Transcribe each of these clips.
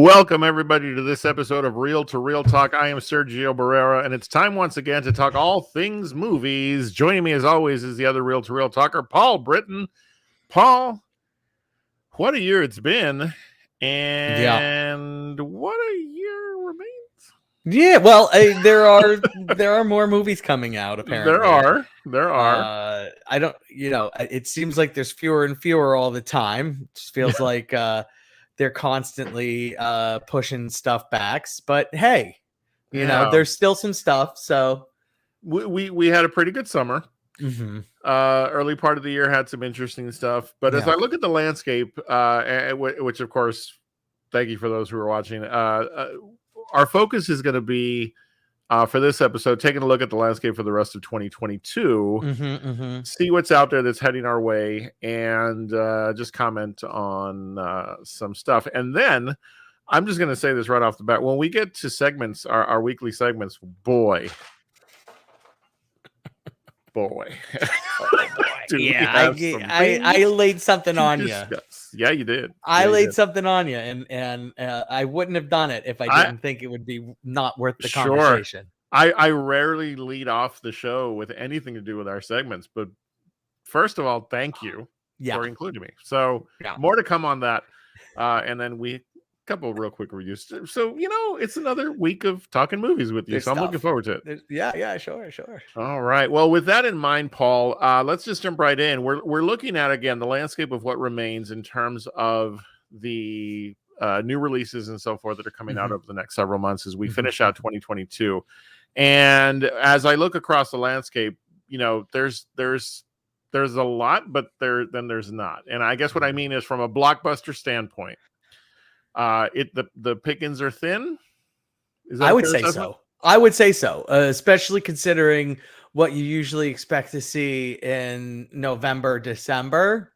Welcome, everybody, to this episode of Real to Real Talk. I am Sergio Barrera, and it's time once again to talk all things movies. Joining me, as always, is the other Real to Real Talker, Paul Britton. Paul, what a year it's been, and what a year remains. Yeah, well, there are more movies coming out. Apparently, there are. I don't, it seems like there's fewer and fewer all the time. It just feels like they're constantly pushing stuff back. But hey, there's still some stuff. So we had a pretty good summer. Mm-hmm. Early part of the year had some interesting stuff. But as I look at the landscape, which of course, thank you for those who are watching. Our focus is going to be for this episode, taking a look at the landscape for the rest of 2022, see what's out there that's heading our way, and just comment on some stuff. And then I'm just going to say this right off the bat. When we get to segments, our weekly segments, boy. Yeah, I laid something on you. Yeah, you did. I laid something on you, and I wouldn't have done it if I didn't think it would be not worth the conversation. I rarely lead off the show with anything to do with our segments, but first of all, thank you for including me. So more to come on that, and then couple of real quick reviews. So, it's another week of talking movies with you. So I'm looking forward to it. Yeah, sure. All right. Well, with that in mind, Paul, let's just jump right in. We're looking at, again, the landscape of what remains in terms of the new releases and so forth that are coming out over the next several months as we finish out 2022. And as I look across the landscape, there's a lot, but there's not. And I guess what I mean is from a blockbuster standpoint, the pickings are thin. I would say so. I would say so, especially considering what you usually expect to see in November, December.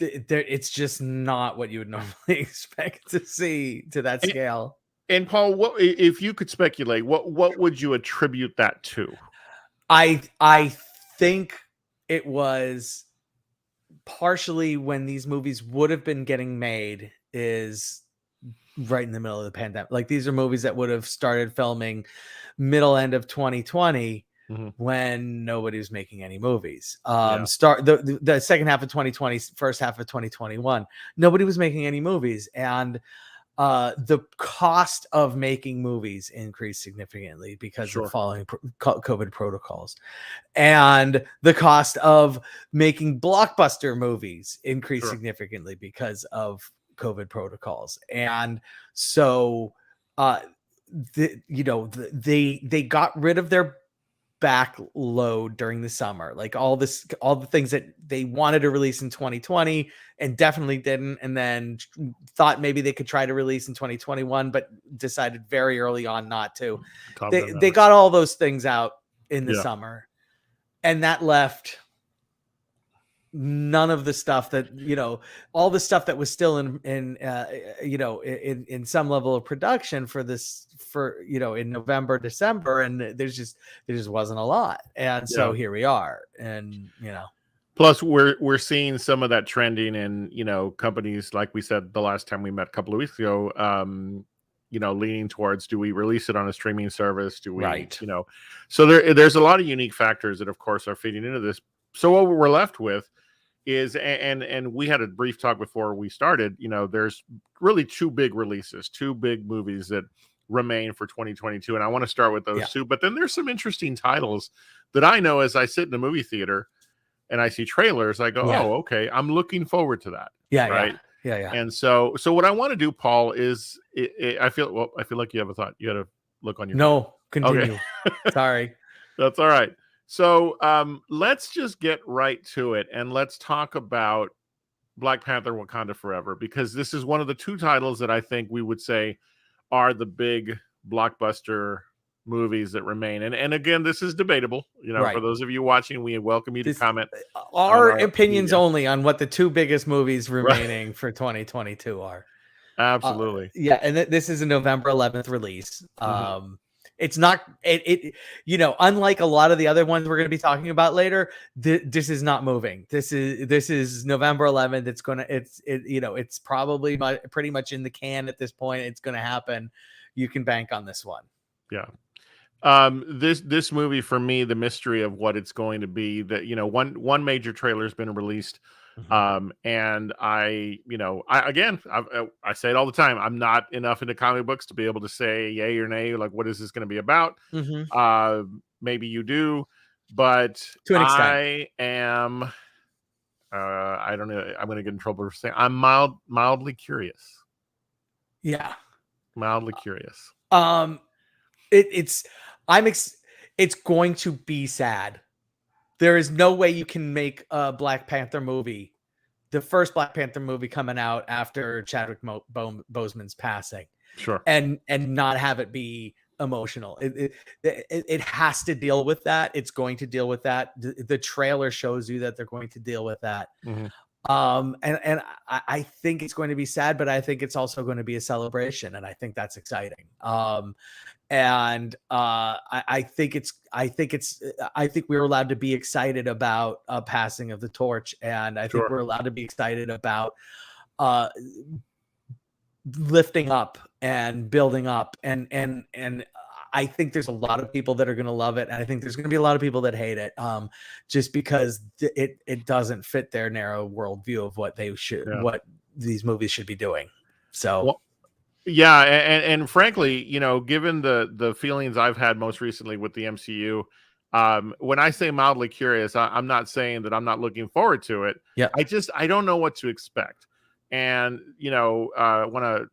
It's just not what you would normally expect to see to that scale. And Paul, what if you could speculate? What would you attribute that to? I think it was partially when these movies would have been getting made is right in the middle of the pandemic. Like, these are movies that would have started filming end of 2020 when nobody was making any movies. Start the second half of 2020, first half of 2021, nobody was making any movies, and the cost of making movies increased significantly because of following COVID protocols, and the cost of making blockbuster movies increased significantly because of COVID protocols. And so, they got rid of their backload during the summer, like all the things that they wanted to release in 2020 and definitely didn't, and then thought maybe they could try to release in 2021 but decided very early on not to. They got all those things out in the summer, and that left none of the stuff that all the stuff that was still in some level of production in November, December, and there just wasn't a lot. And so here we are. And plus we're seeing some of that trending in companies, like we said the last time we met a couple of weeks ago, leaning towards, do we release it on a streaming service? Do we so there's a lot of unique factors that of course are feeding into this. So what we're left with is, and we had a brief talk before we started, there's really two big releases, two big movies that remain for 2022. And I want to start with those two, but then there's some interesting titles that I know as I sit in a movie theater and I see trailers, I go, oh, okay, I'm looking forward to that. Yeah. And so what I want to do, Paul, is I feel like you have a thought. You got to look on your No, continue. Okay. Sorry. That's all right. So let's just get right to it, and let's talk about Black Panther: Wakanda Forever, because this is one of the two titles that I think we would say are the big blockbuster movies that remain. And again, this is debatable. For those of you watching, we welcome you to comment. Our opinions only on what the two biggest movies remaining for 2022 are. Absolutely. And this is a November 11th release. It's not it unlike a lot of the other ones we're going to be talking about later, this is not moving. This is November 11th. It's probably pretty much in the can at this point. It's going to happen. You can bank on this one. Yeah. This movie, for me, the mystery of what it's going to be, that one major trailer has been released. And I say it all the time, I'm not enough into comic books to be able to say yay or nay, like what is this going to be about. Maybe you do, but to an extent. I am I don't know, I'm going to get in trouble for saying I'm mildly curious. Mildly curious. It's going to be sad. There is no way you can make a Black Panther movie, the first Black Panther movie coming out after Chadwick Boseman's passing, and not have it be emotional. It has to deal with that. It's going to deal with that. The trailer shows you that they're going to deal with that. And I think it's going to be sad, but I think it's also going to be a celebration, and I think that's exciting. I think we're allowed to be excited about passing of the torch, and I think we're allowed to be excited about lifting up and building up, and I think there's a lot of people that are going to love it, and I think there's going to be a lot of people that hate it, just because it doesn't fit their narrow worldview of what they should, what these movies should be doing. So. Well, yeah, and frankly, given the feelings I've had most recently with the MCU, when I say mildly curious, I'm not saying that I'm not looking forward to it. Yeah, I don't know what to expect, and I want to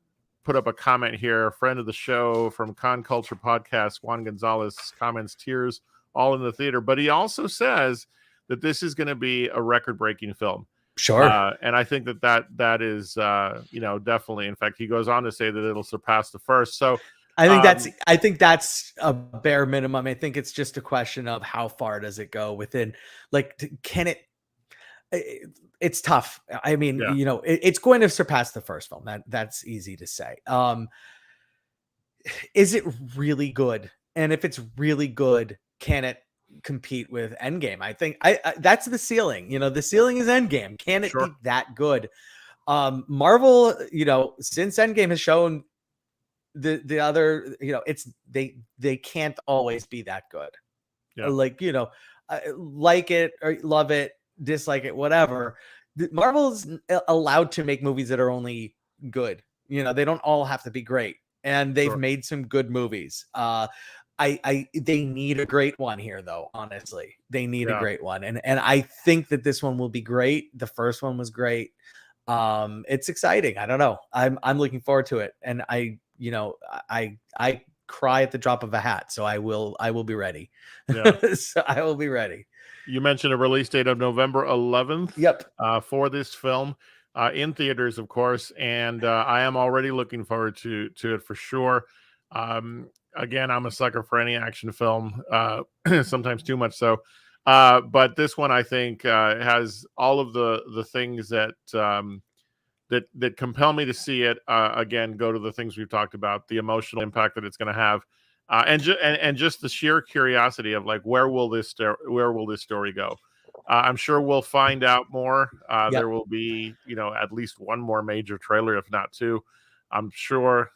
put up a comment here. A friend of the show from Con Culture Podcast, Juan Gonzalez, comments tears all in the theater, but he also says that this is going to be a record-breaking film. Sure. And I think that is, definitely. In fact, he goes on to say that it'll surpass the first. So I think that's a bare minimum. I think it's just a question of how far does it go within, can it? It's tough. I mean, it's going to surpass the first film. That's easy to say. Is it really good? And if it's really good, can it compete with Endgame? I think that's the ceiling. The ceiling is Endgame. Can it be that good? Marvel, since Endgame has shown the other, they can't always be that good. Like it or love it, dislike it, whatever. Marvel's allowed to make movies that are only good. They don't all have to be great, and they've made some good movies. They need a great one here, though. Honestly, they need a great one, and I think that this one will be great. The first one was great. It's exciting. I don't know. I'm looking forward to it, and I cry at the drop of a hat, so I will be ready. So I will be ready. You mentioned a release date of November 11th. Yep. For this film, in theaters, of course, and I am already looking forward to it for sure. Again, I'm a sucker for any action film, sometimes too much so. But this one, I think, has all of the things that compel me to see it. Again, go to the things we've talked about, the emotional impact that it's going to have, and just the sheer curiosity of where will this story go. I'm sure we'll find out more. There will be, at least one more major trailer, if not two. I'm sure.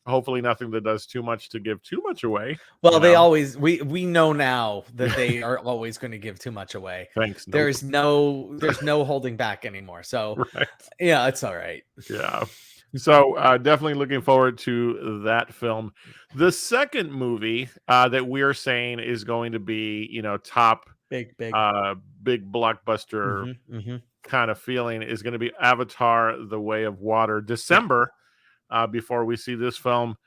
Hopefully nothing that does too much to give too much away. Well, they always, we know now that they are always going to give too much away. Thanks. There's no holding back anymore. So yeah, it's all right. Yeah. So definitely looking forward to that film. The second movie that we're saying is going to be, top big blockbuster kind of feeling is going to be Avatar: The Way of Water, December. Before we see this film,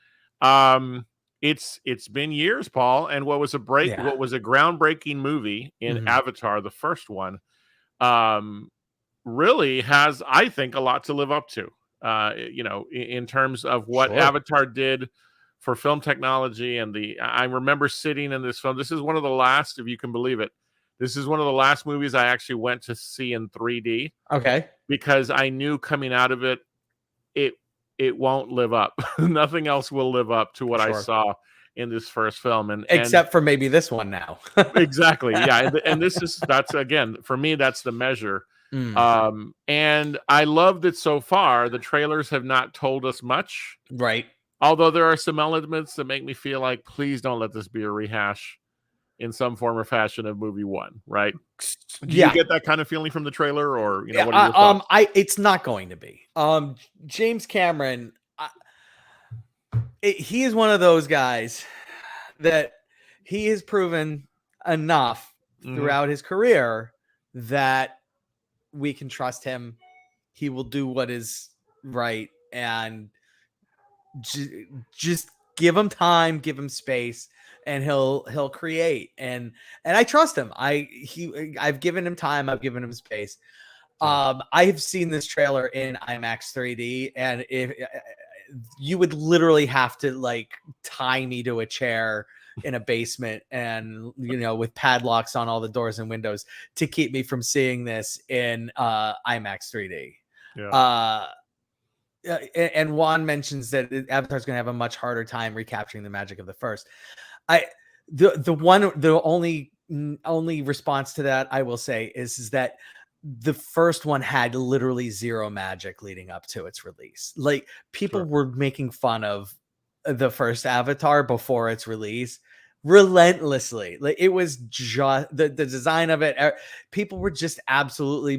it's been years, Paul, and what was a groundbreaking movie in Avatar, the first one, really has, I think, a lot to live up to. In terms of what Avatar did for film technology, and I remember sitting in this film. This is one of the last, if you can believe it. This is one of the last movies I actually went to see in 3D. Okay, because I knew coming out of it, it won't live up. Nothing else will live up to what I saw in this first film, and except for maybe this one now. exactly, yeah, and that's again for me, that's the measure. And I loved it so far. The trailers have not told us much, right? Although there are some elements that make me feel like, please don't let this be a rehash in some form or fashion of movie one, right? Do you get that kind of feeling from the trailer, or what are your thoughts? It's not going to be. James Cameron, he is one of those guys that he has proven enough throughout his career that we can trust him. He will do what is right, and just give him time, give him space, and he'll create. And I trust him. I've given him time. I've given him space. I have seen this trailer in IMAX 3D, and if you would literally have to like tie me to a chair in a basement and with padlocks on all the doors and windows to keep me from seeing this in IMAX 3D. And Juan mentions that Avatar's going to have a much harder time recapturing the magic of the first. The only response to that I will say is that the first one had literally zero magic leading up to its release. Like, people were making fun of the first Avatar before its release relentlessly. Like, it was just the design of it. People were just absolutely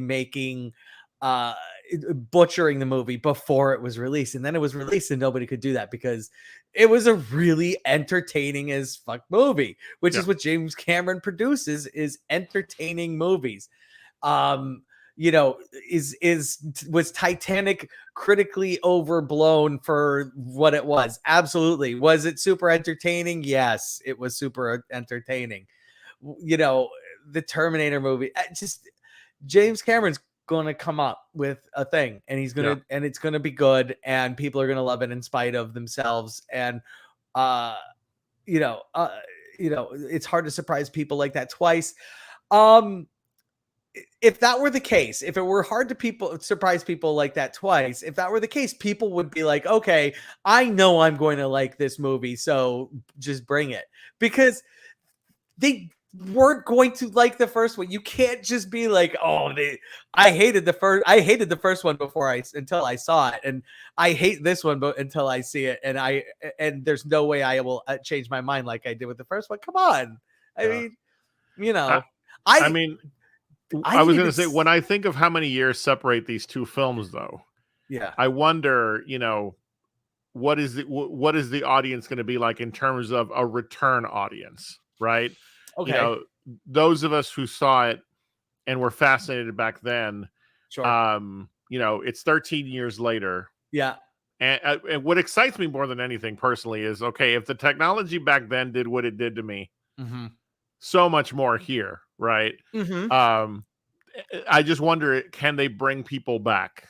butchering the movie before it was released, and then it was released and nobody could do that because it was a really entertaining as fuck movie, which is what James Cameron produces, is entertaining movies. Was Titanic critically overblown for what it was? Absolutely. Was it super entertaining? Yes, it was super entertaining. The Terminator movie, James Cameron's going to come up with a thing, and he's going to, and it's going to be good, and people are going to love it in spite of themselves. And, it's hard to surprise people like that twice. If that were the case, if it were hard to surprise people like that twice, if that were the case, people would be like, okay, I know I'm going to like this movie, so just bring it. Because they weren't going to like the first one. You can't just be like, oh, I hated the first one until I saw it, and I hate this one until I see it, and there's no way I will change my mind like I did with the first one. Come on. I was going to say, when I think of how many years separate these two films, though, I wonder, what is the audience going to be like in terms of a return audience, right? Okay. Those of us who saw it and were fascinated back then, it's 13 years later. Yeah. And what excites me more than anything personally is, okay, if the technology back then did what it did to me, so much more here, right? I just wonder, can they bring people back?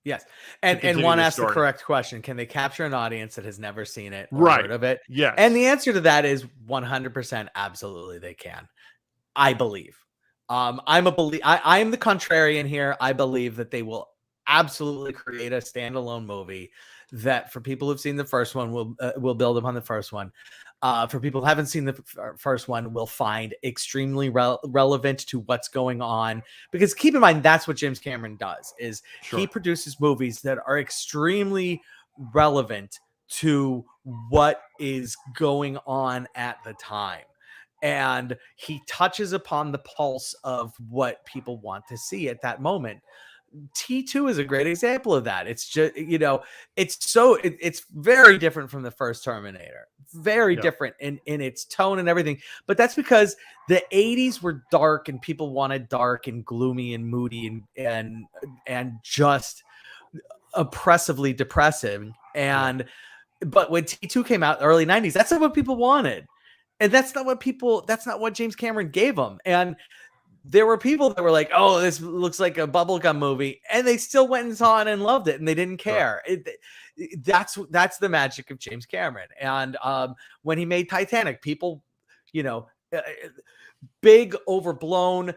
Yes. And one asked the correct question. Can they capture an audience that has never seen it or heard of it? Yes. And the answer to that is 100% absolutely they can. I believe. I am the contrarian here. I believe that they will absolutely create a standalone movie that, for people who've seen the first one, will build upon the first one. For people who haven't seen the first one, will find extremely relevant to what's going on. Because keep in mind, that's what James Cameron does, is he produces movies that are extremely relevant to what is going on at the time. And he touches upon the pulse of what people want to see at that moment. T2 is a great example of that. It's just, it's very different from the first Terminator, very different in its tone and everything. But that's because the 80s were dark, and people wanted dark and gloomy and moody and just oppressively depressive. But when T2 came out, early 90s, that's not what people wanted. And that's not what James Cameron gave them. And there were people that were like, oh, this looks like a bubblegum movie, and they still went and saw it and loved it, and they didn't care. That's the magic of James Cameron. And when he made Titanic, people, big, overblown,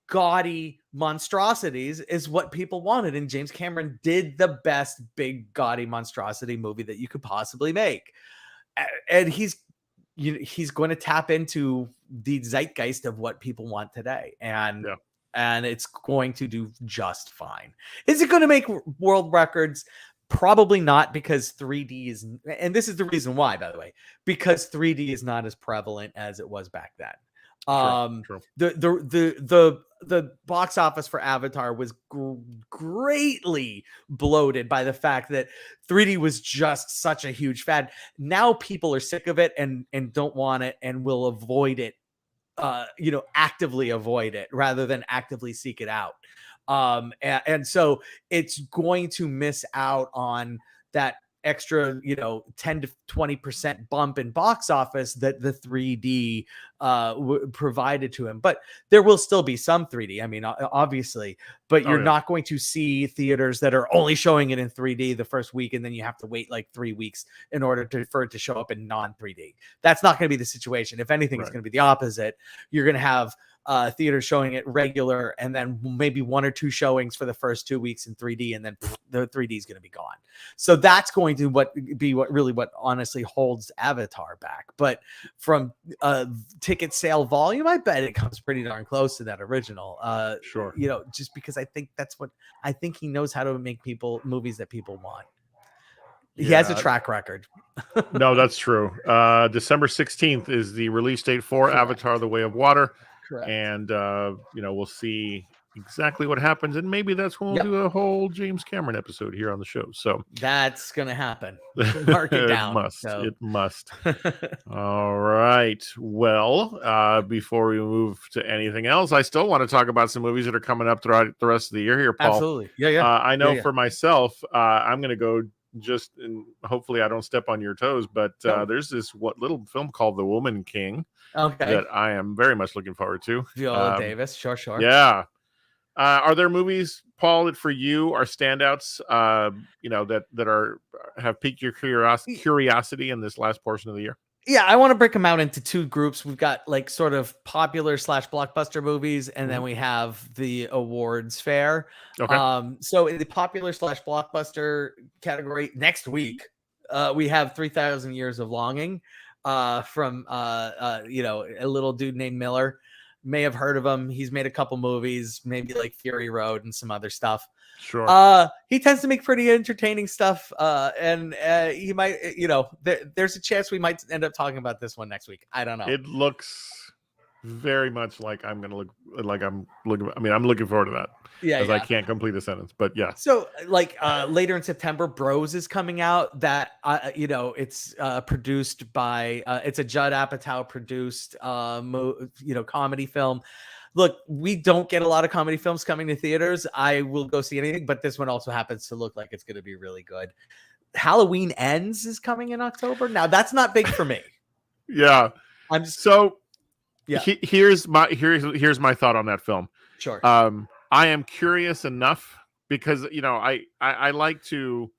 gaudy monstrosities is what people wanted, and James Cameron did the best big, gaudy monstrosity movie that you could possibly make. And he's he's going to tap into the zeitgeist of what people want today, and it's going to do just fine. Is it going to make world records? Probably not, because 3D is, and this is the reason why, by the way, because 3D is not as prevalent as it was back then. True. The box office for Avatar was greatly bloated by the fact that 3D was just such a huge fad. Now people are sick of it and don't want it and will avoid it, actively avoid it rather than actively seek it out. And so it's going to miss out on that extra 10 to 20% bump in box office that the 3D provided to him. But there will still be some 3D, I mean, obviously, but you're not going to see theaters that are only showing it in 3D the first week, and then you have to wait like 3 weeks in order for it to show up in non 3D. That's not going to be the situation. If anything, it's going to be the opposite. You're going to have theaters showing it regular, and then maybe 1 or 2 showings for the first 2 weeks in 3D, and then the 3D is going to be gone. So that's going to be what honestly holds Avatar back. But from ticket sale volume, I bet it comes pretty darn close to that original. Sure. Just because I think he knows how to make movies that people want. He has a track record. No, that's true. December 16th is the release date for Avatar: The Way of Water. Correct. And we'll see exactly what happens, and maybe that's when we'll do a whole James Cameron episode here on the show. So that's gonna happen. Mark it down. It must. All right. Well, before we move to anything else, I still want to talk about some movies that are coming up throughout the rest of the year here, Paul. Absolutely. Yeah. I know for myself, I'm going to go and hopefully I don't step on your toes, but there's this little film called The Woman King. Okay. That I am very much looking forward to. Viola Davis, sure. Yeah. Are there movies, Paul, that for you are standouts? That have piqued your curiosity in this last portion of the year? Yeah, I want to break them out into 2 groups. We've got like sort of popular / blockbuster movies, and then we have the awards fair. Okay. So in the popular / blockbuster category, next week, we have 3,000 Years of Longing. From a little dude named Miller. May have heard of him. He's made a couple movies, maybe like Fury Road and some other stuff. Sure. He tends to make pretty entertaining stuff. And he might, there's a chance we might end up talking about this one next week. I don't know. It looks very much like I'm looking forward to that. Yeah, because I can't complete a sentence, but yeah. So like later in September, Bros is coming out. That it's produced by it's a Judd Apatow produced comedy film. Look, we don't get a lot of comedy films coming to theaters. I will go see anything, but this one also happens to look like it's going to be really good. Halloween Ends is coming in October. Now that's not big for me. Yeah, I'm just here's my thought on that film. Sure. I am curious enough because I like to.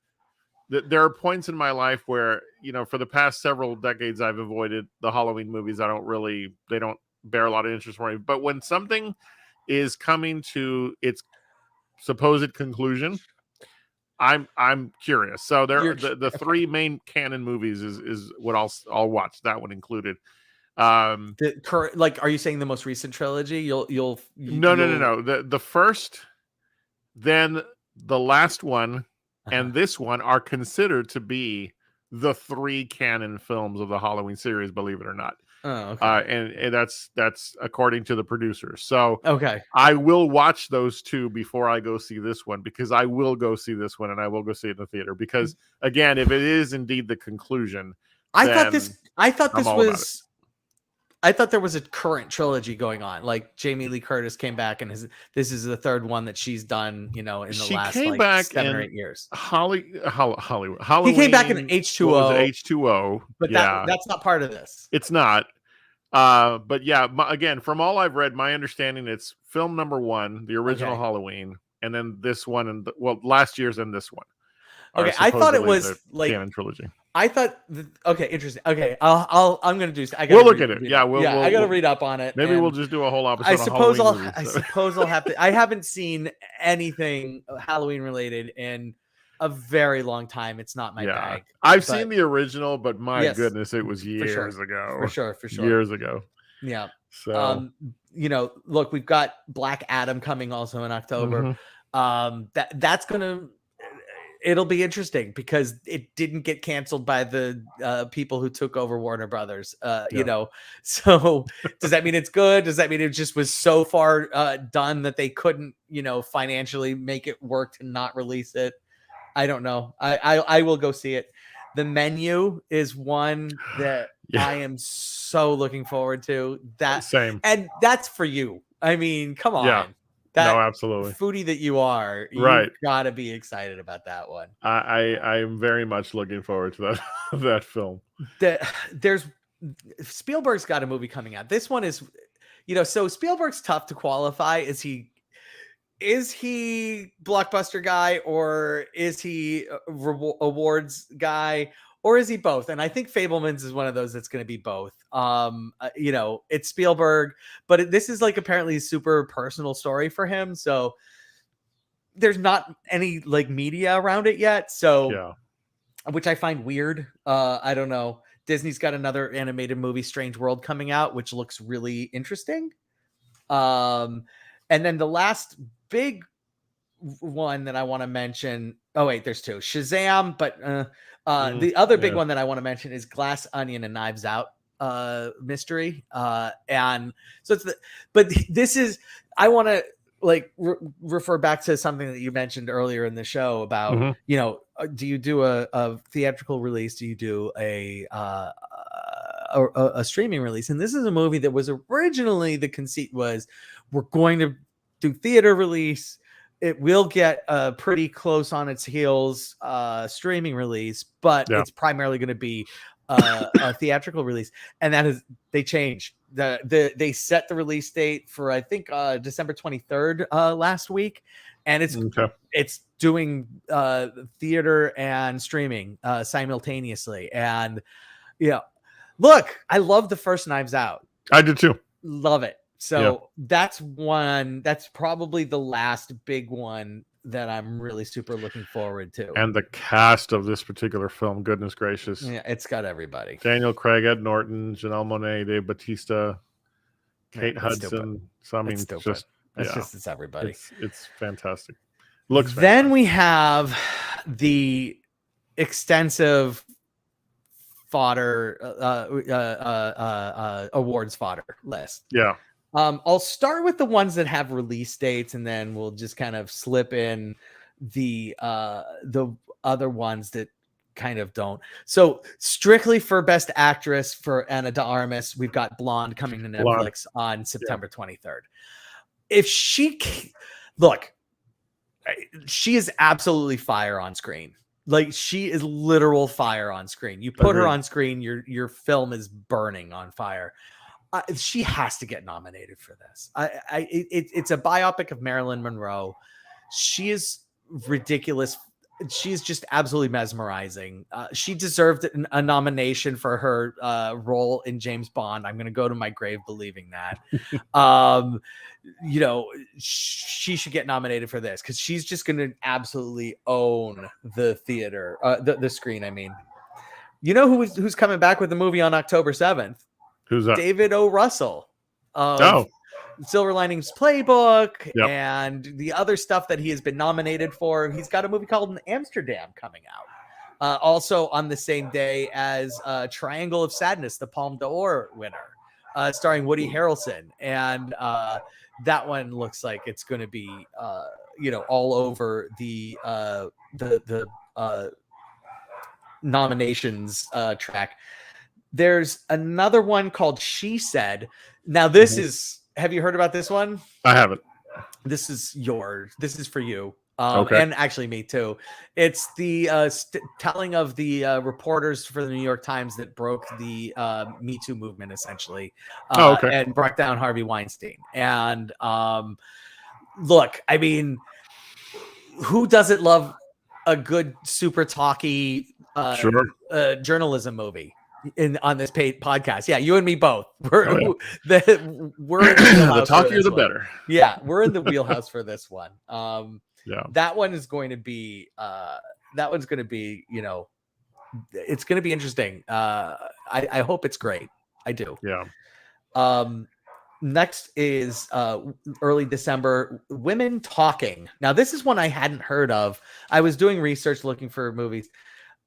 There are points in my life where for the past several decades I've avoided the Halloween movies. They don't bear a lot of interest for me. But when something is coming to its supposed conclusion, I'm curious. So the 3 main canon movies is what I'll watch. That one included. The current, like, are you saying the most recent trilogy? No. The first, then the last one, and this one are considered to be the 3 canon films of the Halloween series. Believe it or not. Oh, okay. And that's according to the producers. So okay, I will watch those 2 before I go see this one, because I will go see this one and I will go see it in the theater. Because again, if it is indeed the conclusion, I thought there was a current trilogy going on. Like Jamie Lee Curtis came back, and this is the 3rd one that she's done, in the last 7 or 8 years. Hollywood. He came back in H2O. H2O. But that's not part of this. It's not. But yeah, again, from all I've read, my understanding, it's film number 1, the original Halloween, and then this one, and last year's and this one. Okay, I thought it was like canon trilogy. I thought, okay, interesting. Okay, I'm gonna do. We'll look at it. Yeah, I gotta read up on it. Maybe we'll just do a whole episode. I suppose I'll have to. I haven't seen anything Halloween related in a very long time. It's not my bag. I've seen the original, but my Yes, goodness, it was years For sure. years ago. Yeah. So look, we've got Black Adam coming also in October. That's gonna, it'll be interesting because it didn't get canceled by the people who took over Warner Brothers. So does that mean it's good? Does that mean it just was so far done that they couldn't, financially make it work to not release it? I don't know. I will go see it. The Menu is one that I am so looking forward to. That same, and that's for you. I mean, come on. Yeah. No, absolutely. Foodie that you are, right? You gotta be excited about that one. I'm very much looking forward to that that film. There's Spielberg's got a movie coming out. This one is, so Spielberg's tough to qualify. Is he blockbuster guy, or is he awards guy, or is he both? And I think Fabelmans is one of those that's going to be both. It's Spielberg, but this is like apparently a super personal story for him. So there's not any like media around it yet. So which I find weird. I don't know. Disney's got another animated movie, Strange World, coming out, which looks really interesting. And then the last big one that I want to mention. Oh wait, there's two. Shazam, but the other big one that I want to mention is Glass Onion and Knives Out mystery. And so this is, I want to like refer back to something that you mentioned earlier in the show about, do you do a theatrical release? Do you do a streaming release? And this is a movie that was originally, the conceit was, we're going to do theater release. It will get pretty close on its heels streaming release, but it's primarily going to be a theatrical release. And that is, they changed they set the release date for, I think, December 23rd last week, and it's doing theater and streaming simultaneously. And look, I love the first Knives Out. I do too. Love it. So that's one. That's probably the last big one that I'm really super looking forward to. And the cast of this particular film, goodness gracious. Yeah, it's got everybody. Daniel Craig, Ed Norton, Janelle Monáe, Dave Bautista, Kate Hudson. Stupid. So I mean, it's everybody. It's fantastic. Looks fantastic. Then we have the extensive fodder awards fodder list. Yeah. I'll start with the ones that have release dates, and then we'll just kind of slip in the other ones that kind of don't. So strictly for Best Actress for Ana de Armas, we've got Blonde coming to Netflix on September 23rd. If she she is absolutely fire on screen. Like, she is literal fire on screen. You put her on screen, your film is burning on fire. She has to get nominated for this. It's a biopic of Marilyn Monroe. She is ridiculous. She's just absolutely mesmerizing. She deserved a nomination for her role in James Bond. I'm going to go to my grave believing that. She should get nominated for this because she's just going to absolutely own the theater, the screen. I mean, who's coming back with the movie on October 7th? Who's that? David O. Russell. Silver Linings Playbook and the other stuff that he has been nominated for. He's got a movie called Amsterdam coming out. Also on the same day as Triangle of Sadness, the Palme d'Or winner, starring Woody Harrelson. And that one looks like it's going to be, all over the nominations track. There's another one called She Said. Now, this is, have you heard about this one? I haven't. This is yours. This is for you. Okay. And actually me too. It's the telling of the reporters for the New York Times that broke the Me Too movement, essentially. And brought down Harvey Weinstein. And look, I mean, who doesn't love a good, super talky journalism movie? On this paid podcast. Yeah, you and me both. We're in the talkier the better. Yeah, we're in the wheelhouse for this one. That one is going to be that one's going to be, it's going to be interesting. I hope it's great. I do. Yeah. Next is early December, Women Talking. Now, this is one I hadn't heard of. I was doing research looking for movies.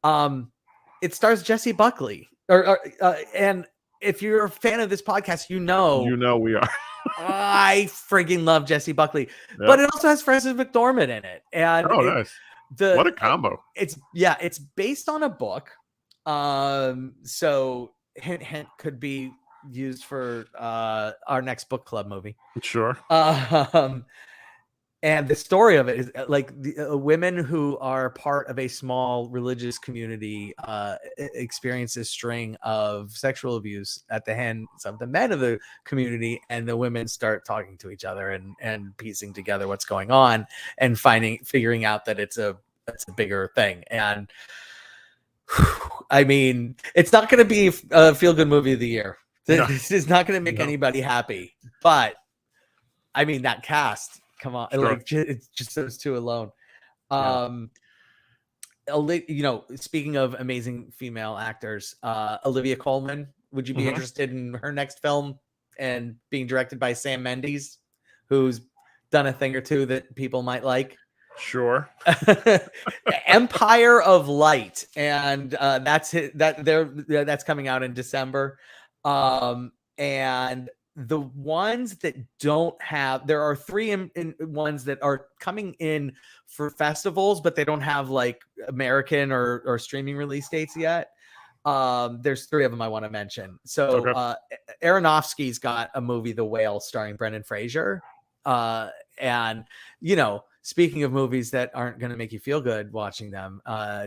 It stars Jessie Buckley, and if you're a fan of this podcast, we are. I friggin' love Jessie Buckley, Yep. but it also has Frances McDormand in it, and nice. What a combo! It's based on a book, so hint could be used for our next book club movie. Sure. And the story of it is like women who are part of a small religious community experience a string of sexual abuse at the hands of the men of the community, and the women start talking to each other and piecing together what's going on and figuring out that it's a bigger thing. And I mean, it's not going to be a feel-good movie of the year. This is not going to make anybody happy, but I mean, that cast, come on, sure. like it's just those two alone. Speaking of amazing female actors, Olivia Colman, would you be interested in her next film and being directed by Sam Mendes, who's done a thing or two that people might like? Sure. Empire of Light, and that's coming out in December. And the ones that don't have, there are three ones that are coming in for festivals, but they don't have like American or streaming release dates yet. There's three of them I want to mention. So Aronofsky's got a movie, The Whale, starring Brendan Fraser. And speaking of movies that aren't going to make you feel good watching them,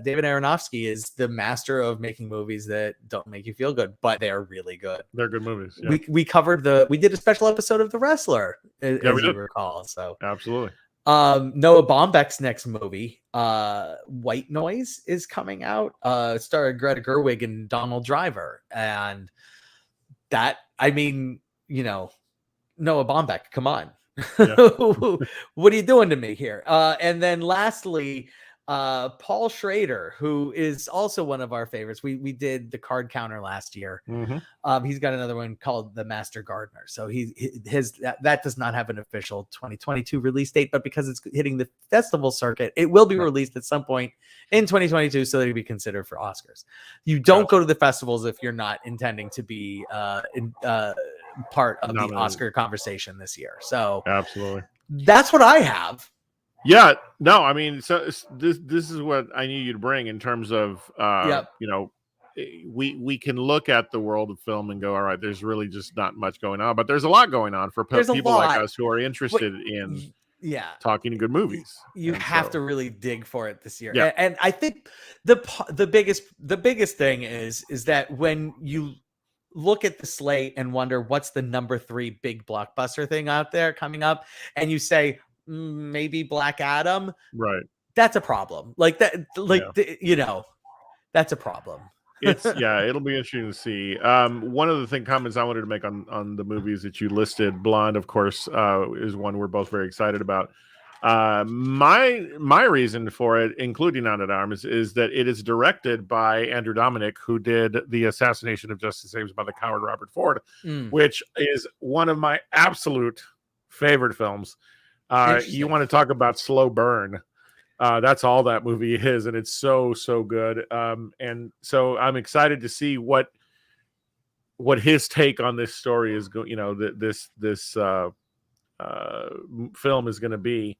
David Aronofsky is the master of making movies that don't make you feel good, but they are really good. They're good movies. Yeah. We did a special episode of The Wrestler, as you recall. So absolutely. Noah Baumbach's next movie, White Noise, is coming out, starring Greta Gerwig and Donald Driver. And that, I mean, Noah Baumbach, come on. Yeah. What are you doing to me here? And then lastly, Paul Schrader, who is also one of our favorites. We did The Card Counter last year. He's got another one called The Master Gardener. So that does not have an official 2022 release date, but because it's hitting the festival circuit, it will be released at some point in 2022, so that it'll be considered for Oscars. You don't go to the festivals if you're not intending to be part of the Oscar conversation this year. So absolutely, that's what I have. Yeah, no, I mean, so this is what I need you to bring in terms of we can look at the world of film and go, all right, there's really just not much going on, but there's a lot going on for people like us who are interested in talking good movies. You have to really dig for it this year. Yeah. And I think the biggest thing is that when you look at the slate and wonder what's the number 3 big blockbuster thing out there coming up, and you say maybe Black Adam, right? That's a problem. Like that, that's a problem. It'll be interesting to see. One of the comments I wanted to make on the movies that you listed, Blonde, of course, is one we're both very excited about. My reason for it, including On at Arms, is that it is directed by Andrew Dominik, who did The Assassination of Justice Saved by the Coward Robert Ford, which is one of my absolute favorite films. You want to talk about slow burn? That's all that movie is, and it's so good. And so I'm excited to see what his take on this story is. This film is going to be.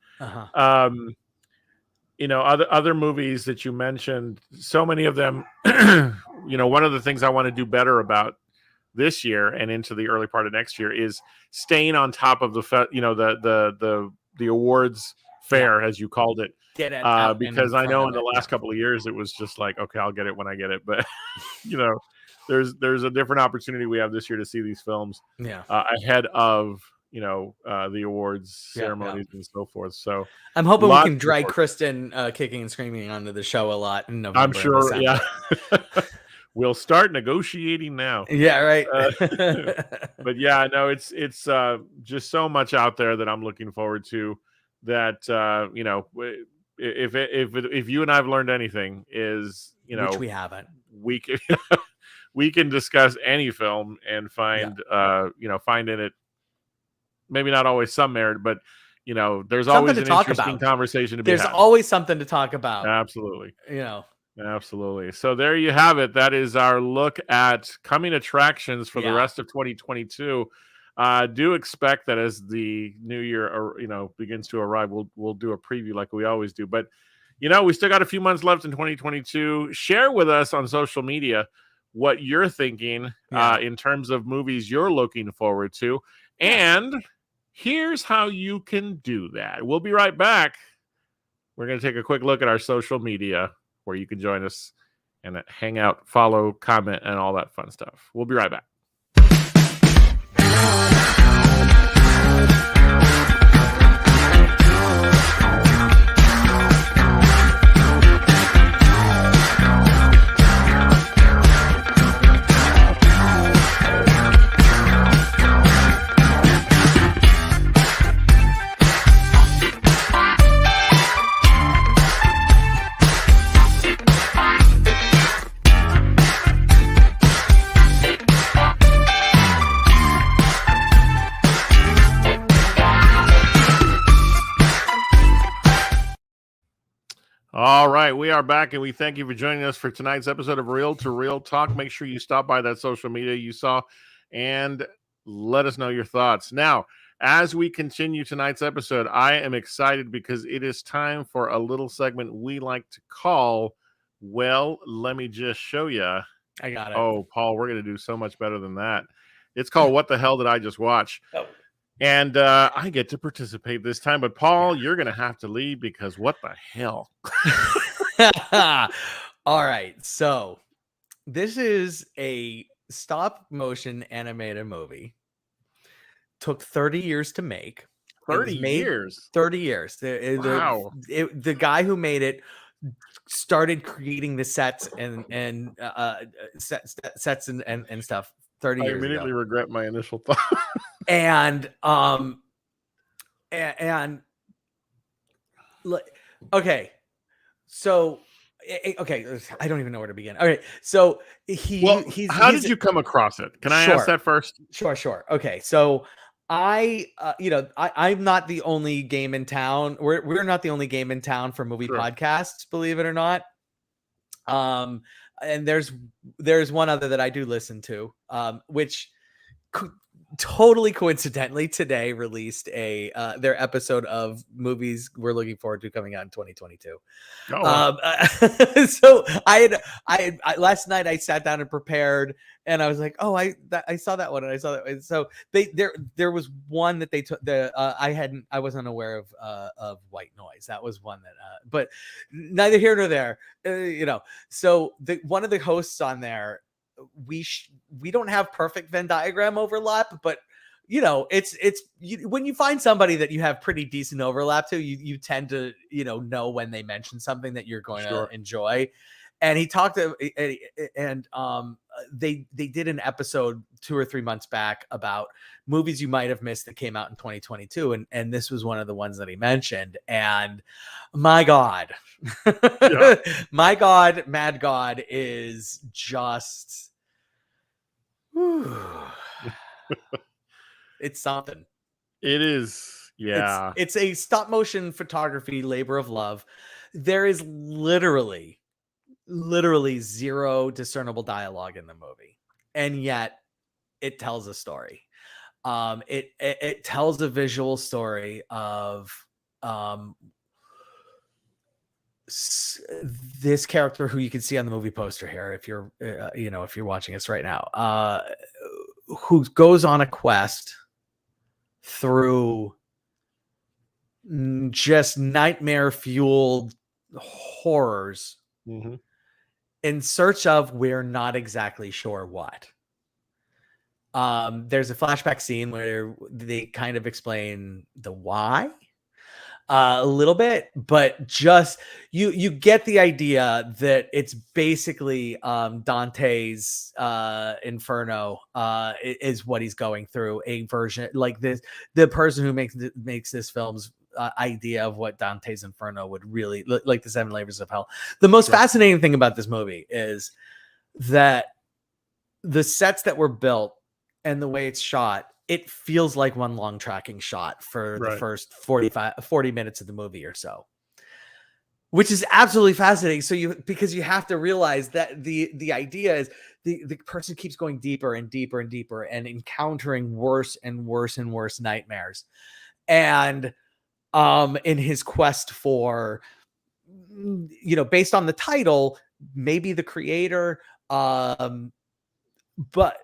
Other movies that you mentioned, so many of them. One of the things I want to do better about this year and into the early part of next year is staying on top of the awards fair, as you called it. Because I know in the last couple of years it was just like, okay, I'll get it when I get it, but there's a different opportunity we have this year to see these films ahead of the awards ceremonies and so forth. So I'm hoping we can drag Kristen kicking and screaming onto the show a lot in November. I'm sure. We'll start negotiating now. Yeah, right. But yeah, no, it's just so much out there that I'm looking forward to. That if you and I've learned anything is, which we haven't. we can we can discuss any film and find find in it maybe not always some merit, but there's Something always to an talk interesting about. conversation to be There's had. always something to talk about. Absolutely. Absolutely. So there you have it. That is our look at coming attractions for the rest of 2022. Do expect that as the new year, begins to arrive, we'll do a preview like we always do. But we still got a few months left in 2022. Share with us on social media what you're thinking in terms of movies you're looking forward to, and here's how you can do that. We'll be right back. We're going to take a quick look at our social media where you can join us and hang out, follow, comment, and all that fun stuff. We'll be right back. All right, we are back, and we thank you for joining us for tonight's episode of Real to Real Talk. Make sure you stop by that social media you saw and let us know your thoughts. Now, as we continue tonight's episode, I am excited because it is time for a little segment we like to call, well, let me just show you. I got it. Oh, Paul, we're going to do so much better than that. It's called What the Hell Did I Just Watch? Oh. And I get to participate this time. But, Paul, you're going to have to lead because what the hell? All right. So this is a stop motion animated movie. Took 30 years to make. 30 years? 30 years. Wow. The guy who made it started creating the sets and sets and stuff 30 years ago. I immediately regret my initial thought. And okay, so I don't even know where to begin. Okay, so how did you come across it? Can I ask that first? Sure. Okay, so I'm not the only game in town. We're not the only game in town for movie podcasts, believe it or not. And there's one other that I do listen to, which totally coincidentally today released their episode of movies we're looking forward to coming out in 2022. So I last night I sat down and prepared, and I was like, oh, I saw that one, and I saw that one. So there was one that they took I wasn't aware of White Noise. That was one that but neither here nor there, so one of the hosts on there, we don't have perfect Venn diagram overlap, but it's when you find somebody that you have pretty decent overlap to, you tend to know when they mention something that you're going to enjoy. And he talked to, and they did an episode 2 or 3 months back about movies you might have missed that came out in 2022, and this was one of the ones that he mentioned. And my God, my God, Mad God is just. It's something. It is. Yeah. It's a stop motion photography labor of love. There is literally zero discernible dialogue in the movie, and yet it tells a story. It tells a visual story of this character who you can see on the movie poster here, if you're if you're watching us right now, who goes on a quest through just nightmare fueled horrors in search of we're not exactly sure what. There's a flashback scene where they kind of explain the why a little bit, but just you get the idea that it's basically Dante's Inferno is what he's going through, a version like this. The person who makes this film's idea of what Dante's Inferno would really like, the Seven Layers of Hell. The most fascinating thing about this movie is that the sets that were built and the way it's shot, it feels like one long tracking shot for the first 40 minutes of the movie or so, which is absolutely fascinating. So because you have to realize that the idea is the person keeps going deeper and deeper and deeper and encountering worse and worse and worse nightmares. And in his quest for, based on the title, maybe the creator, but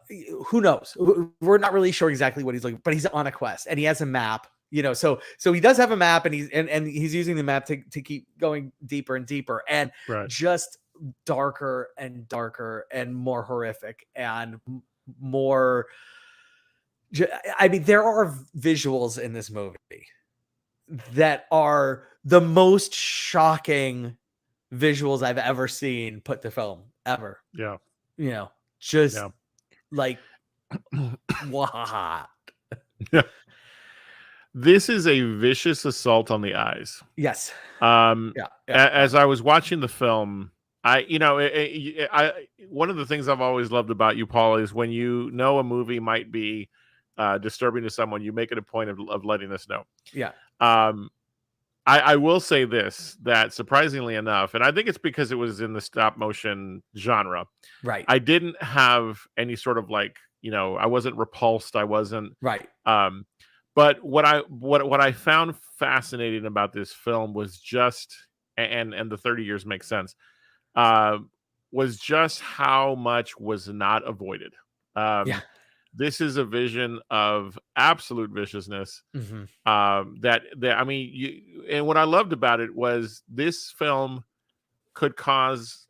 who knows? We're not really sure exactly what he's looking for, but he's on a quest and he has a map, so he does have a map, and he's using the map to keep going deeper and deeper, and just darker and darker and more horrific and more. I mean, there are visuals in this movie that are the most shocking visuals I've ever seen put to film ever. Yeah. Like what? Yeah. This is a vicious assault on the eyes. Yes. As I was watching the film, one of the things I've always loved about you, Paul, is when a movie might be disturbing to someone, you make it a point of letting us know. Yeah. I will say this, that surprisingly enough, and I think it's because it was in the stop motion genre. Right. I didn't have any sort of I wasn't repulsed. I wasn't. Right. But what I found fascinating about this film was just, and the 30 years makes sense, was just how much was not avoided. This is a vision of absolute viciousness. Mm-hmm. And what I loved about it was this film could cause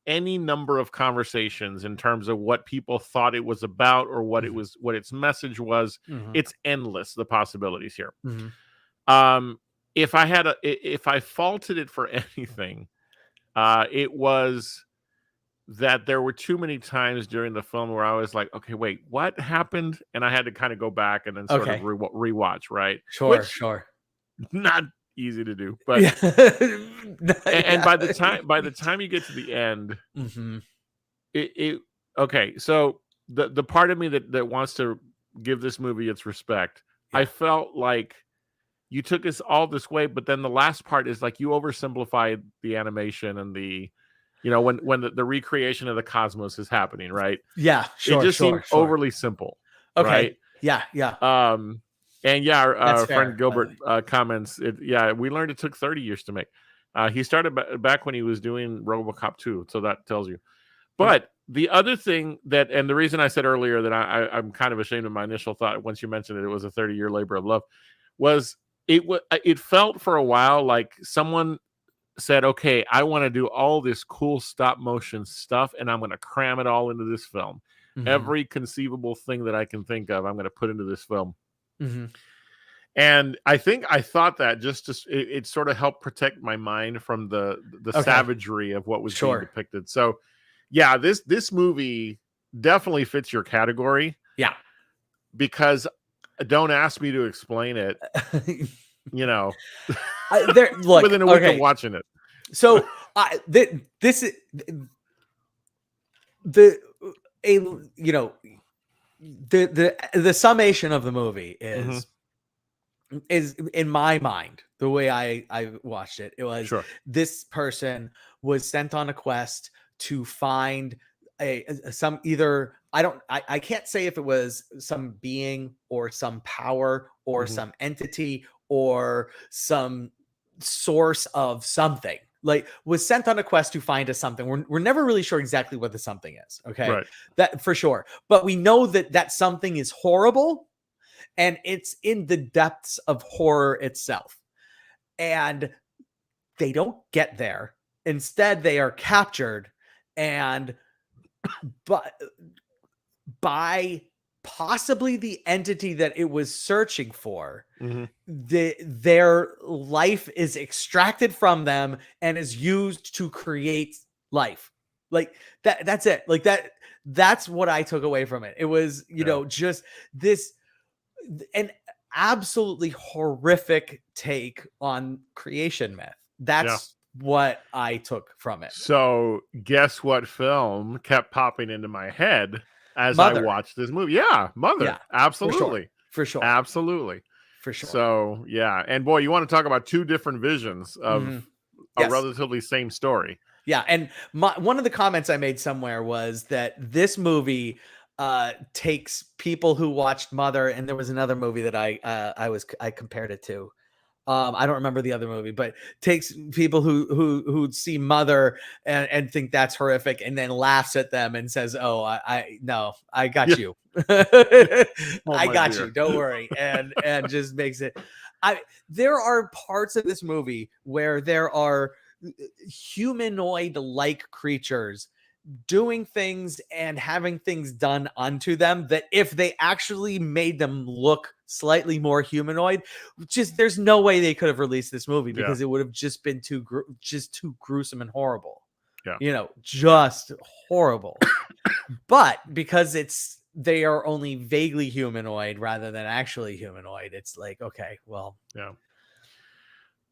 any number of conversations in terms of what people thought it was about or what it was, what its message was. Mm-hmm. It's endless, the possibilities here. Mm-hmm. If I faulted it for anything, it was that there were too many times during the film where I was like, okay, wait, what happened? And I had to kind of go back and then sort of rewatch, right? Sure. Not easy to do, but and by the time you get to the end, mm-hmm. Okay, so the part of me that wants to give this movie its respect, I felt like you took us all this way, but then the last part is like you oversimplified the animation and the when the recreation of the cosmos is happening, right? Yeah, sure. It just seemed overly simple. Okay. Right? Yeah. And our friend Gilbert comments, we learned it took 30 years to make. He started back when he was doing RoboCop 2, so that tells you. But the other thing and the reason I said earlier that I'm kind of ashamed of my initial thought once you mentioned it was a 30-year labor of love, was it felt for a while like someone said, okay, I want to do all this cool stop motion stuff and I'm going to cram it all into this film. Mm-hmm. Every conceivable thing that I can think of, I'm going to put into this film. Mm-hmm. And I thought that it sort of helped protect my mind from the savagery of what was being depicted. So yeah, this movie definitely fits your category. Yeah. Because don't ask me to explain it. Within a week of watching it. So the summation of the movie is in my mind, the way I watched it, it was this person was sent on a quest to find I can't say if it was some being or some power or some entity or some source of something, like was sent on a quest to find a something. We're never really sure exactly what the something is. Okay. Right. That for sure. But we know that something is horrible and it's in the depths of horror itself. And they don't get there. Instead, they are captured and by possibly the entity that it was searching for. Their life is extracted from them and is used to create life. Like that's it. Like that's what I took away from it. It was, just this, and absolutely horrific take on creation myth. That's what I took from it. So guess what film kept popping into my head as I Mother. watched this movie? Yeah, Mother. Yeah, Absolutely. For sure. Absolutely. For sure. So yeah. And boy, you want to talk about two different visions of a Yes. relatively same story. Yeah. And one of the comments I made somewhere was that this movie takes people who watched Mother, and there was another movie that I compared it to. I don't remember the other movie, but takes people who see Mother and think that's horrific, and then laughs at them and says, "Oh, I got you, I got you. Don't worry," and just makes it. There are parts of this movie where there are humanoid-like creatures doing things and having things done unto them that if they actually made them look slightly more humanoid, just there's no way they could have released this movie because it would have just been too gruesome and horrible. Just horrible. But because they are only vaguely humanoid rather than actually humanoid, it's like, okay, well,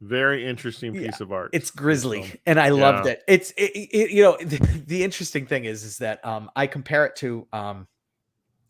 very interesting piece of art. It's grisly, and I loved it. It's the interesting thing is that I compare it to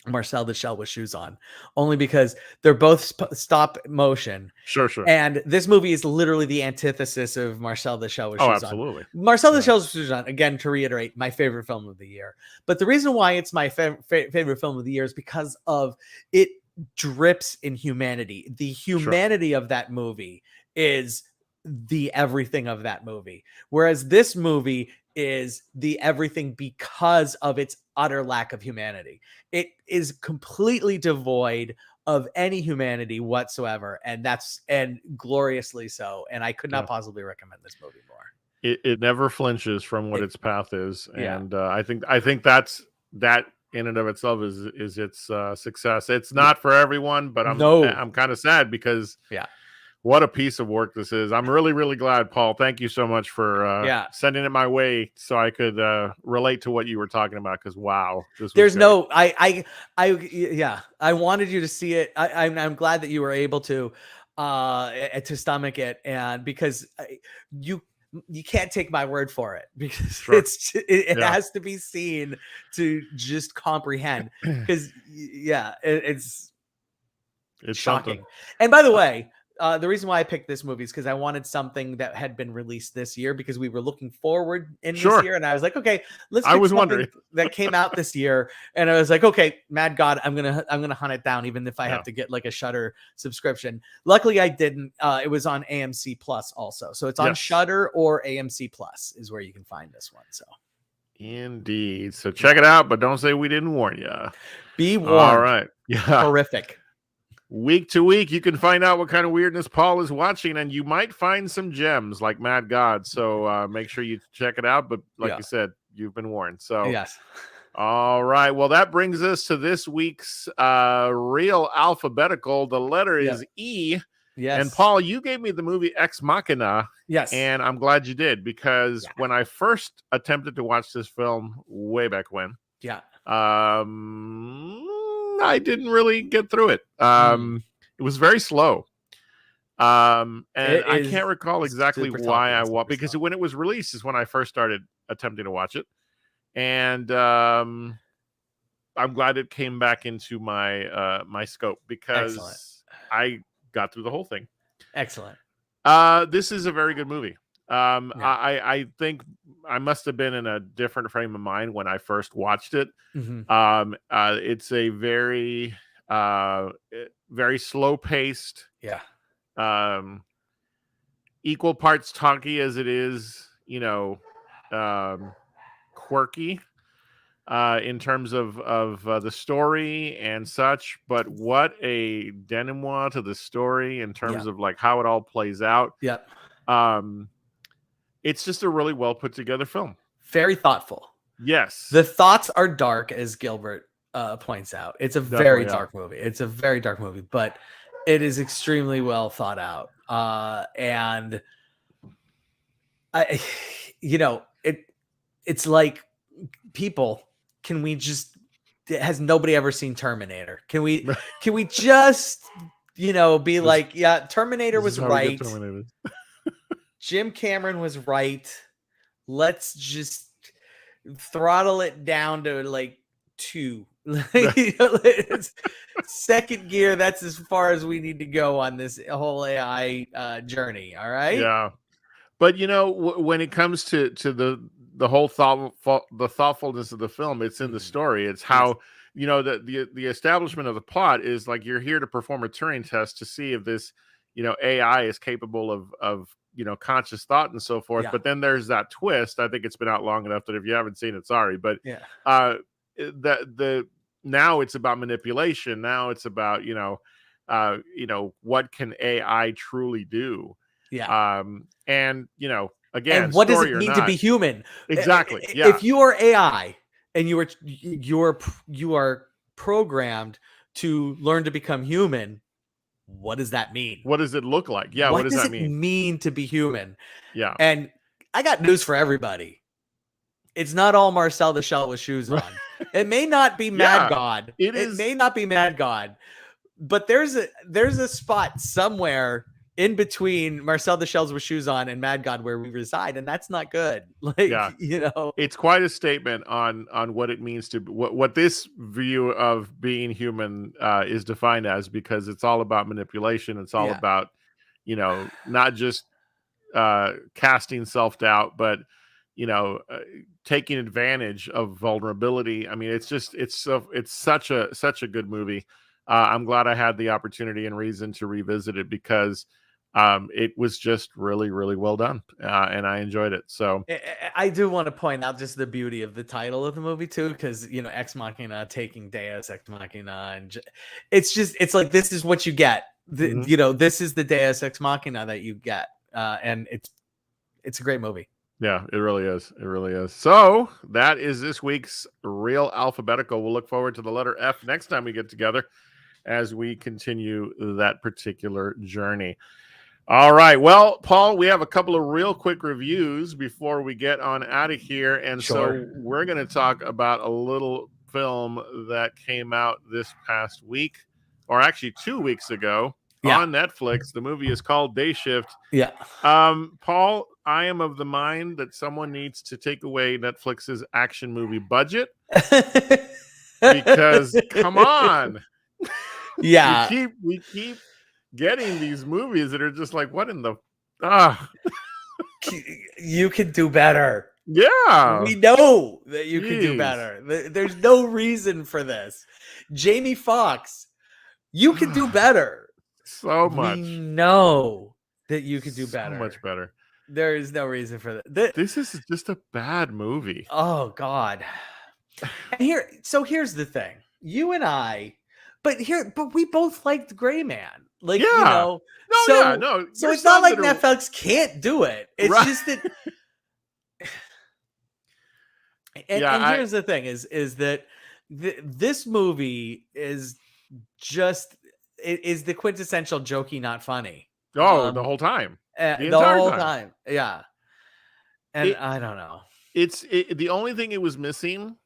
Marcel the Shell with Shoes On, only because they're both stop motion. Sure. And this movie is literally the antithesis of Marcel the Shell with Shoes On. Absolutely. Marcel the Shell with Shoes On, again, to reiterate, my favorite film of the year. But the reason why it's my favorite film of the year is because of it drips in humanity. The humanity of that movie is the everything of that movie, whereas this movie is the everything because of its utter lack of humanity. It is completely devoid of any humanity whatsoever, and gloriously so. And I could not possibly recommend this movie more. It never flinches from what its path is, and I think that's that in and of itself is its success. It's not for everyone, but I'm kind of sad because what a piece of work this is. I'm really, really glad, Paul. Thank you so much for sending it my way so I could relate to what you were talking about. Because wow, there's no, I wanted you to see it. I'm glad that you were able to stomach it, and because you can't take my word for it, because it has to be seen to just comprehend. Because it's shocking. Something. And by the way, the reason why I picked this movie is because I wanted something that had been released this year, because we were looking forward in this year, and I was like, okay, let's. I was wondering that came out this year, and I was like, okay, Mad God, I'm gonna hunt it down, even if I have to get like a Shudder subscription. Luckily, I didn't. It was on AMC Plus also, so it's on Shudder or AMC Plus is where you can find this one. So. Indeed. So check it out, but don't say we didn't warn you. Be warned. All right. Yeah. Horrific. Week to week, you can find out what kind of weirdness Paul is watching, and you might find some gems like Mad God. So make sure you check it out. But like you said, you've been warned. So yes. All right. Well, that brings us to this week's real alphabetical. The letter is E. Yes. And Paul, you gave me the movie Ex Machina. Yes. And I'm glad you did, because when I first attempted to watch this film way back when, I didn't really get through it. It was very slow. And I can't recall exactly why I watched, because when it was released is when I first started attempting to watch it. And I'm glad it came back into my my scope, because I got through the whole thing. Excellent. This is a very good movie. I think I must have been in a different frame of mind when I first watched it. It's a very very slow paced, equal parts talky as it is, quirky in terms of the story and such. But what a denouement to the story in terms of like how it all plays out. It's just a really well put together film. Very thoughtful. Yes. The thoughts are dark, as Gilbert points out. It's a very dark movie. It's a very dark movie, but it is extremely well thought out. And it's like, people, has nobody ever seen Terminator? Can we just be like, yeah, Terminator was right. Jim Cameron was right. Let's just throttle it down to like 2. Second gear. That's as far as we need to go on this whole AI journey. All right. Yeah. But when it comes to the whole the thoughtfulness of the film, it's in the story. It's how the establishment of the plot is like you're here to perform a Turing test to see if this AI is capable of conscious thought and so forth. Yeah. But then there's that twist. I think it's been out long enough that if you haven't seen it, sorry. But now it's about manipulation. Now it's about what can AI truly do. Yeah. And again, and what does it mean to be human? Exactly. Yeah. If you are AI and you are programmed to learn to become human, what does that mean? What does it look like? Yeah. What does that mean to be human? Yeah. And I got news for everybody. It's not all Marcel the Shell with shoes on. It may not be Mad God. It may not be Mad God, but there's a spot somewhere in between Marcel the Shells with shoes on and Mad God where we reside, and that's not good. It's quite a statement on what it means to what this view of being human is defined as, because it's all about manipulation. It's all about not just casting self-doubt, but taking advantage of vulnerability. I mean, it's such a good movie. I'm glad I had the opportunity and reason to revisit it, because it was just really, really well done, and I enjoyed it. So I do want to point out just the beauty of the title of the movie too, because Ex Machina taking Deus Ex Machina, and it's like, this is what you get. This is the Deus Ex Machina that you get, and it's a great movie. Yeah, it really is. It really is. So that is this week's Real Alphabetical. We'll look forward to the letter F next time we get together as we continue that particular journey. All right. Well, Paul, we have a couple of real quick reviews before we get on out of here. And so we're going to talk about a little film that came out this past week, or actually 2 weeks ago on Netflix. The movie is called Day Shift. Yeah. Paul, I am of the mind that someone needs to take away Netflix's action movie budget, because come on. Yeah. we keep getting these movies that are just like, what in the you can do better. Yeah, we know that you can do better. There's no reason for this. Jamie Foxx, you can do better. So much. We know that you can do better. So much better. There is no reason for that. This is just a bad movie. Oh God. And here's the thing. You and I, but we both liked Gray Man. Like, no. So it's not like Netflix can't do it. It's just that. And here's the thing: is that this movie is just is the quintessential jokey, not funny. Oh, the whole time. The whole time. Yeah. And I don't know. It's the only thing it was missing,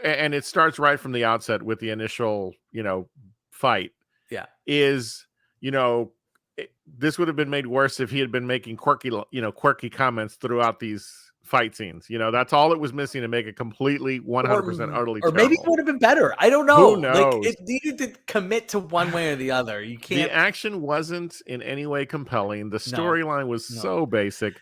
and it starts right from the outset with the initial, fight. Yeah. Is, this would have been made worse if he had been making quirky comments throughout these fight scenes. That's all it was missing to make it completely 100% utterly or terrible. Maybe it would have been better. I don't know. Who knows? Like, it needed to commit to one way or the other. You can't. The action wasn't in any way compelling. The storyline was so basic.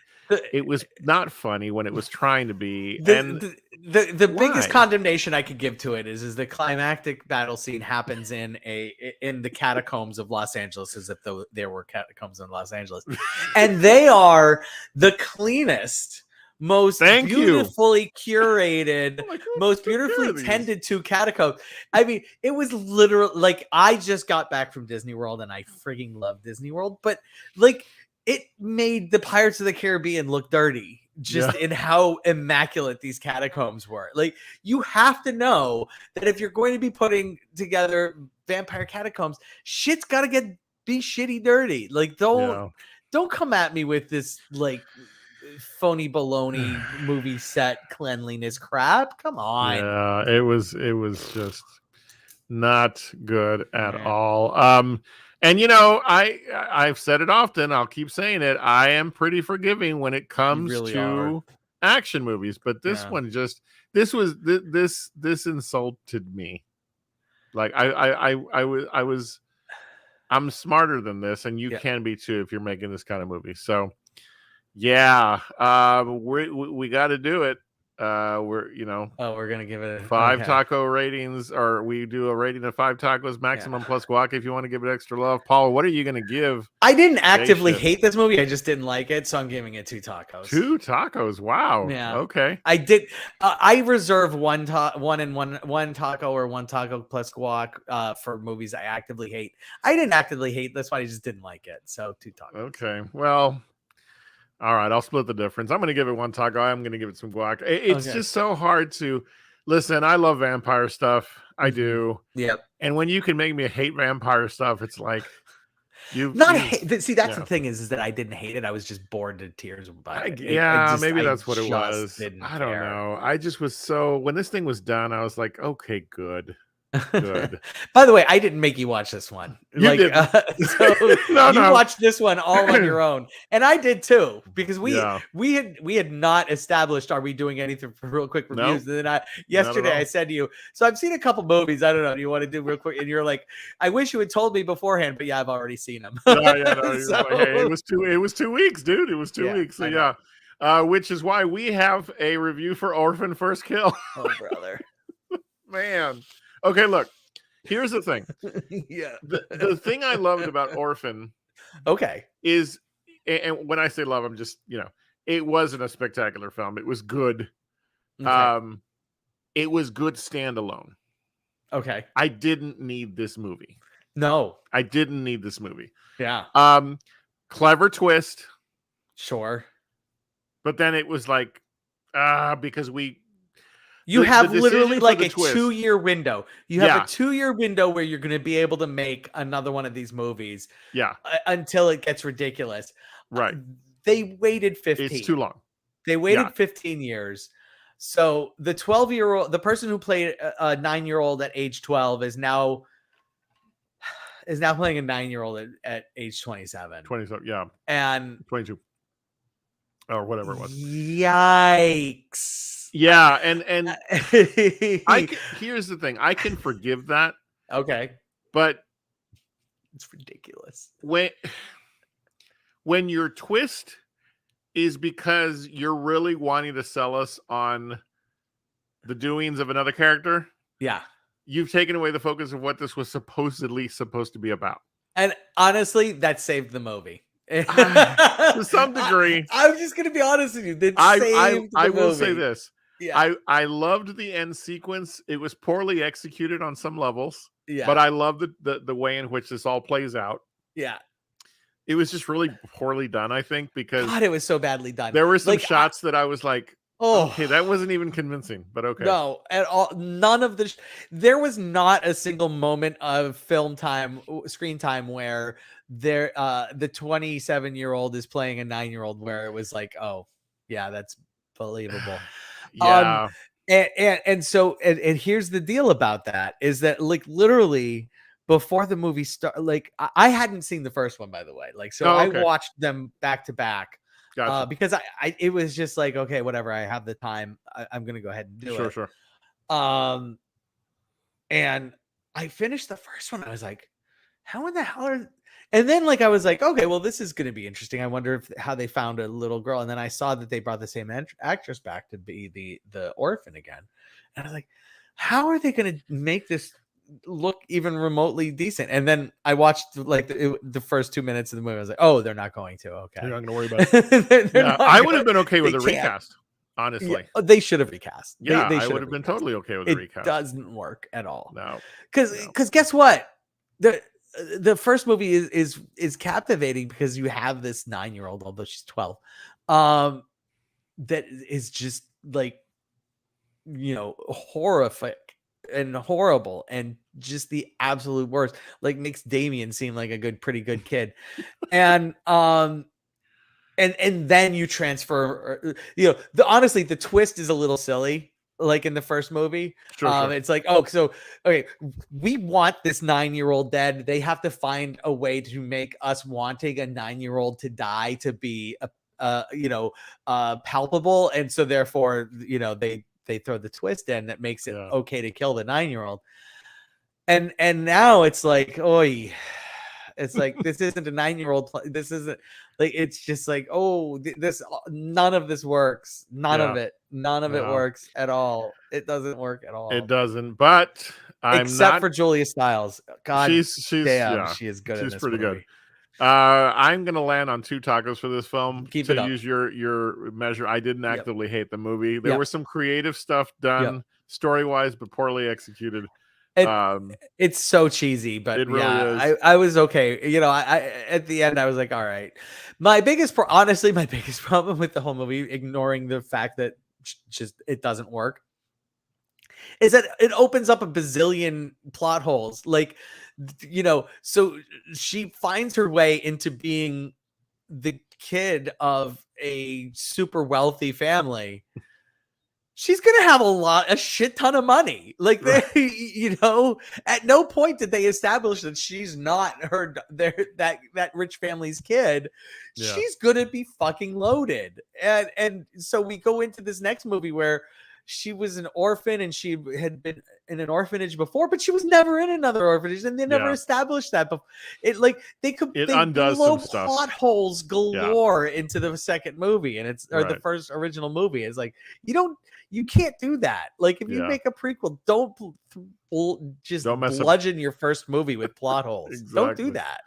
It was not funny when it was trying to be. The biggest condemnation I could give to it is the climactic battle scene happens in the catacombs of Los Angeles, as if there were catacombs in Los Angeles, and they are the cleanest, most beautifully curated, most beautifully tended to catacombs. I mean, it was literally like, I just got back from Disney World and I frigging love Disney World, but like, it made the Pirates of the Caribbean look dirty just in how immaculate these catacombs were. Like, you have to know that if you're going to be putting together vampire catacombs, shit's got to be shitty dirty. Like, don't come at me with this like phony baloney movie set cleanliness crap. Come on. Yeah, it was just not good at all. And I've said it often. I'll keep saying it. I am pretty forgiving when it comes really to action movies, but this one this insulted me. Like I'm smarter than this, and you can be too if you're making this kind of movie. So yeah, we got to do it. We're gonna give it 5 taco ratings, or we do a rating of 5 tacos maximum plus guac if you want to give it extra love. Paul, what are you gonna give? I didn't actively hate this movie, I just didn't like it, so I'm giving it 2 tacos. 2 tacos, wow. Yeah, okay. I did I reserve one taco or 1 taco plus guac for movies I actively hate. I didn't actively hate this one, I just didn't like it, so 2 tacos. Okay, well, all right, I'll split the difference. I'm going to give it 1 taco. I'm going to give it some guac. It's just so hard to listen. I love vampire stuff. I do. Yep. And when you can make me hate vampire stuff, it's like see, that's the thing is that I didn't hate it. I was just bored to tears by it. Maybe that's what it was. I don't know. I just was when this thing was done, I was like, okay, good. Good. By the way, I didn't make you watch this one. You did. So you watched this one all on your own, and I did too, because we had not established, are we doing anything for real quick reviews? And then yesterday I said to you, so I've seen a couple movies. I don't know. Do you want to do real quick? And you're like, I wish you had told me beforehand, but I've already seen them. It was 2 weeks, dude. It was 2 weeks. So which is why we have a review for Orphan First Kill. Oh, brother, man. Okay, look, here's the thing. The thing I loved about Orphan is, and when I say love, I'm just, it wasn't a spectacular film. It was good. It was good standalone. Okay. I didn't need this movie. No. I didn't need this movie. Yeah. Clever twist. Sure. But then it was like, because you have literally like a 2-year window. You have a 2-year window where you're going to be able to make another one of these movies. Yeah. Until it gets ridiculous. Right. They waited 15. It's too long. They waited 15 years. So the 12-year-old, the person who played a 9-year-old at age 12 is now playing a 9-year-old at age 27. 27, yeah. And 22. Or whatever it was. Yikes. Yeah, and here's the thing. I can forgive that. Okay. But it's ridiculous. When your twist is because you're really wanting to sell us on the doings of another character. Yeah. You've taken away the focus of what this was supposed to be about. And honestly, that saved the movie. To some degree. I'm just going to be honest with you. I will say this. Yeah. I loved the end sequence. It was poorly executed on some levels. Yeah. But I love the way in which this all plays out. Yeah. It was just really poorly done, I think, because God, it was so badly done. There were some shots that I was like, okay, that wasn't even convincing, but okay. No, at all. None of the there was not a single moment of screen time where the 27-year-old is playing a 9-year-old where it was like, oh, yeah, that's believable. Yeah. And so here's the deal about that is that, like, literally before the movie started, like, I hadn't seen the first one, by the way. Like, so I watched them back to back. Gotcha. Because it was just like, okay, whatever, I have the time, I'm gonna go ahead and do it. Sure. And I finished the first one. I was like, how in the hell are? And then, like, I was like, okay, well, this is gonna be interesting. I wonder how they found a little girl. And then I saw that they brought the same actress back to be the orphan again. And I was like, how are they gonna make this look even remotely decent? And then I watched like the first 2 minutes of the movie. I was like, oh, they're not going to. Okay, they're not going to worry about it. I would have been okay with the recast, honestly. Yeah, they should have recast. Yeah, I would have been totally okay with the recast. It doesn't work at all. No, because guess what? The first movie is captivating because you have this 9-year-old, although she's 12, that is just like, horrific and horrible and just the absolute worst. Like, makes Damien seem like a pretty good kid. And then you transfer, honestly, the twist is a little silly. like in the first movie. Sure. It's like, oh, so okay, we want this 9-year-old dead. They have to find a way to make us wanting a 9-year-old to die to be palpable, and so therefore, they throw the twist in that makes it okay to kill the 9-year-old. And now it's like, oi. It's like, this isn't a 9-year-old. This isn't like, it's just like, oh, none of this works. None of it works at all. It doesn't work at all. It doesn't. But except for Julia Stiles. God, she's damn, she is good. She's in this pretty movie. good. I'm gonna land on 2 tacos for this film. Keep it up. Use your measure. I didn't actively hate the movie. There was some creative stuff done story-wise, but poorly executed. It's so cheesy, but it really is. I was okay. I at the end I was like, all right. My biggest problem with the whole movie, ignoring the fact that just it doesn't work, is that it opens up a bazillion plot holes. Like, so she finds her way into being the kid of a super wealthy family. She's gonna have a shit ton of money. Like, at no point did they establish that she's not that rich family's kid. Yeah. She's gonna be fucking loaded, and so we go into this next movie where she was an orphan and she had been in an orphanage before, but she was never in another orphanage, and they never established that before. They undoes some stuff. Plot holes galore into the second movie, and the first original movie. Is like, you can't do that. Like, if you make a prequel, don't bludgeon your first movie with plot holes. Exactly. Don't do that.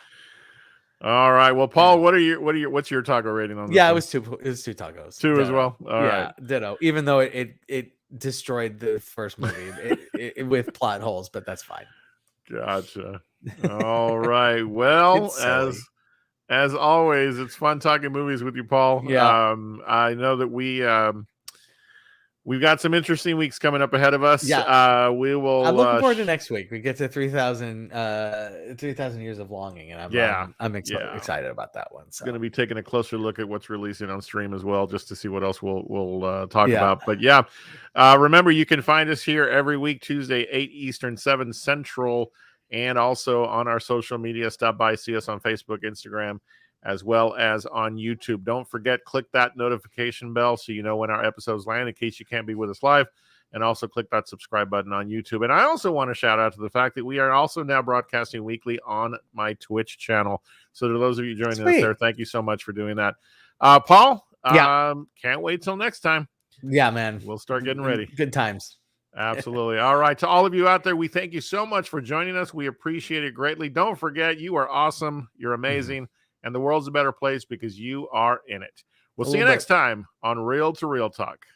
All right. Well, Paul, what's your taco rating on this? Yeah, it was 2 tacos. 2 ditto. As well. All right. Ditto. Even though it destroyed the first movie it with plot holes, but that's fine. Gotcha. All right. Well, as always, it's fun talking movies with you, Paul. Yeah. I know that we've got some interesting weeks coming up ahead of us. Yeah. We will. I'm looking forward to next week. We get to 3,000 Years of Longing, and I'm excited about that one. So. Going to be taking a closer look at what's releasing on stream as well, just to see what else we'll talk about. But remember, you can find us here every week, Tuesday, 8 Eastern, 7 Central, and also on our social media. Stop by, see us on Facebook, Instagram, as well as on YouTube. Don't forget, click that notification bell so you know when our episodes land in case you can't be with us live, and also click that subscribe button on YouTube. And I also want to shout out to the fact that we are also now broadcasting weekly on my Twitch channel. So to those of you joining us there, thank you so much for doing that. Paul, can't wait till next time. Yeah, man. We'll start getting ready. Good times. Absolutely. All right. To all of you out there, we thank you so much for joining us. We appreciate it greatly. Don't forget, you are awesome. You're amazing. And the world's a better place because you are in it. We'll see you next time on Real to Real Talk.